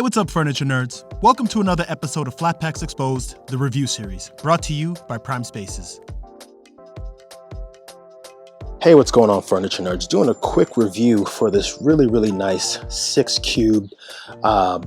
what's up, furniture nerds? Welcome to another episode of Flat Packs Exposed, the review series, brought to you by Prime Spaces. Hey, what's going on, furniture nerds? Doing a quick review for this really nice 6-cube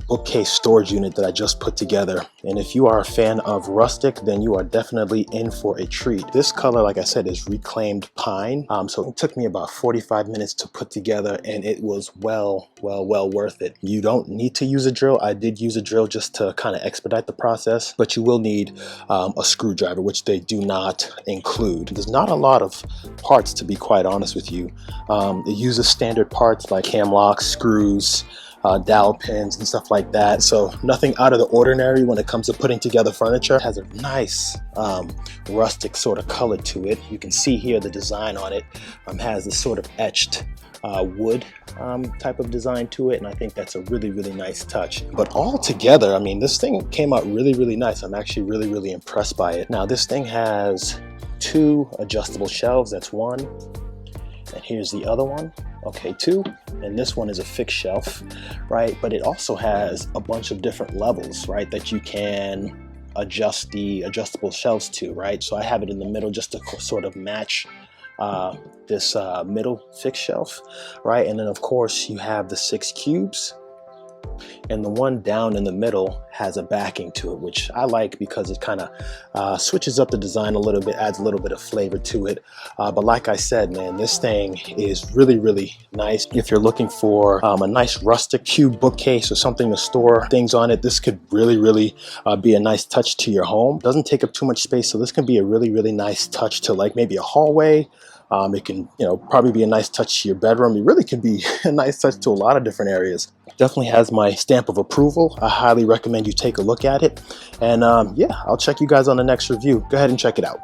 bookcase storage unit that I just put together. And if you are a fan of rustic, then you are definitely in for a treat. This color, like I said, is reclaimed pine. So it took me about 45 minutes to put together, and it was well worth it. You don't need to use a drill. I did use a drill just to kind of expedite the process, but you will need a screwdriver, which they do not include. There's not a lot of parts, to be quite honest with you. It uses standard parts like cam locks, screws, dowel pins and stuff like that, so nothing out of the ordinary when it comes to putting together furniture. It has a nice rustic sort of color to it. You can see here the design on it has this sort of etched wood type of design to it, and I think that's a really nice touch. But all together, I mean, this thing came out really nice. I'm actually really impressed by it. Now, this thing has 2 adjustable shelves. That's one, and here's the other one. Okay, 2, and this one is a fixed shelf, right? But it also has a bunch of different levels, right, that you can adjust the adjustable shelves to, right? So I have it in the middle just to sort of match this middle fixed shelf, right? And then of course you have the 6 cubes, and the one down in the middle has a backing to it, which I like because it kind of switches up the design a little bit, adds a little bit of flavor to it. But like I said, man, this thing is really nice. If you're looking for a nice rustic cube bookcase or something to store things on it, this could really be a nice touch to your home. Doesn't take up too much space, so this can be a really nice touch to like maybe a hallway. It can, probably be a nice touch to your bedroom. It really could be a nice touch to a lot of different areas. Definitely has my stamp of approval. I highly recommend you take a look at it. And yeah, I'll check you guys on the next review. Go ahead and check it out.